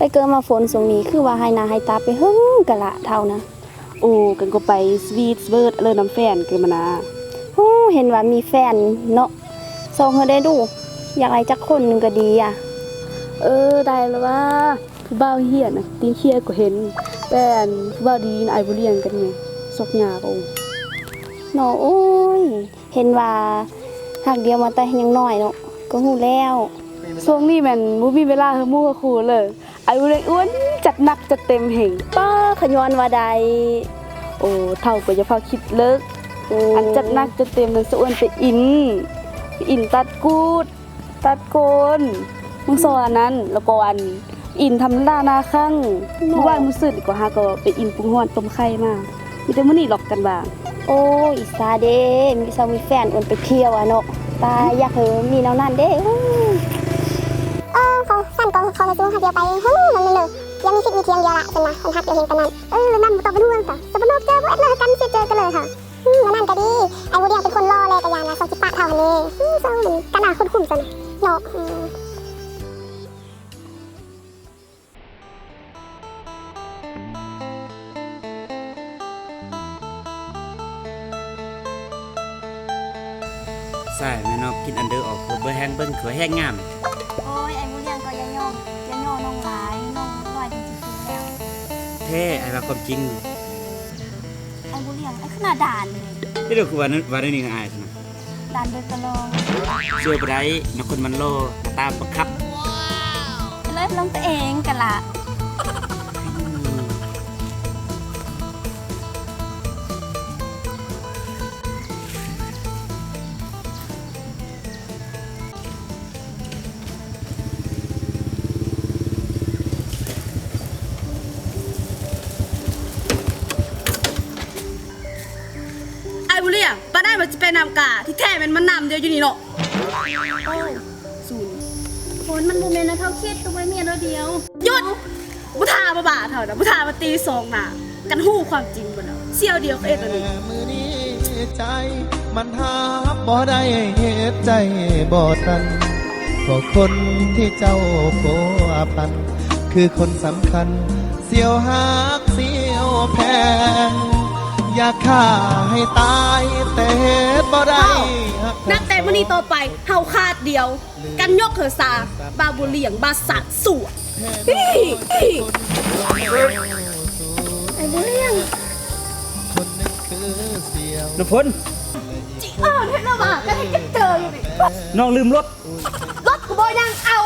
ไปเกิดมาฝนสงนี้คือว่าให้นาให้ตาไปหึ้งกะละเท่านะโอ้กันก็ไปสวีทเบิร์ดเลยน้ำแฟนกันมานาโอ้เห็นว่ามีแฟนเนาะส่งเฮาได้ดูอยากให้จักคนนึงก็ดีอ่ะได้แล้วว่าผู้บ่าวเฮียน่ะตีนเคียก็เห็นแต่ผู้บ่าวดีไอ้บ่เลี้ยงกันไงซอกหญ้าก็เนาะโอ้ยเห็นว่าหักเดียวมาแต่ยังน้อยเนาะก็ฮู้แล้วช่วงนี้แม่นบ่มีเวลาเฮาหมู่กับครูเลยไอ้บ่ได้อ้วนจัดหนักจัดเต็มเหงป้าขย้อนว่าใดโอ้เท่าก็จะพาคิดเลิกอันจัดหนักจัดเต็มนั้นสะอ้วนไปอินตัดกูดตัดโกนมึงสอนนั้นแล้วก็อันอินทำหน้าข้างเมื่อวานมื้อซื่อดีกว่าหาก็ไปอินปรุงฮ้อนต้มไข่มามีแต่มื้อนี้หลอกกันบ้างโอ้ยอีสาเด้มีแฟนอ้วนไปเที่ยวอ่ะเนาะตาอยากมีแนวนั้นเด้เขาสั่นก็เขาไปซื้อหักเดียวไปมันเลยยังมีคิดมีเทียงเดียวละเป็นนะคนหักเดียวเห็นกันนั้นนั่นต่อเป็นห่วงต่อสปนอกเจอเวทเลยกันเจอกันเลยค่ะนั่นก็ดีไอ้วัวเดียวเป็นคนรอเลยกับยานละสองสิบปะเท่านี้เศร้าเหมือนกันคนคุ้มจังเนาะใช่แม่นอกกินอันเดอร์ออกเบอร์แห้งเบิ้งเขือแห้งงามโอ้ยไอ้บุญยังก็ยังย่องน้องหลายน้องลอยจริงๆแล้วแท้ไอ้ว่าความจริงไอ้บุญยังไอ้ขนาดด่านเลยที่เดี๋ยวคือว่าได้นี่ก็อายใช่ไหมด่านโดยตลอดช่วยไปได้นักคนมันโลตามประคับเลิฟลงตัวเองกันละบุรีอ่ะป้าได้มันจะเป็นนำกาที่แท้มันนำเดียวอยู่นี่เนาะศูนย์ฝนมันบูมเลยนะเท่าคิดตัวไม่เมียเราเดียวหยุดบุทาบ่าเท่านะบุทามาตีซองหนากันหู้ความจริงบ่เนาะเสี่ยวเดียวเอ็ดอันนี้มือนี้ใจมันหาบ่ได้เหตุใจบ่ทันก็คนที่เจ้าโผพันคือคนสำคัญเสี่ยวหักเสี่ยวแพงอยากฆ่าให้ตายแต่เหตุบ่ได้นับแต่มื้อนี้ต่อไปเฮาคาดเดียวกันยกเถอซาบาบุเลียงบาสักสัวไอ้บุเลียงคนนึงคือเสี่ยวน้ำพลจิเท่าน่ะว่ากันจะเจออยู่นี่น้องลืมรถกูบ่ยังเอา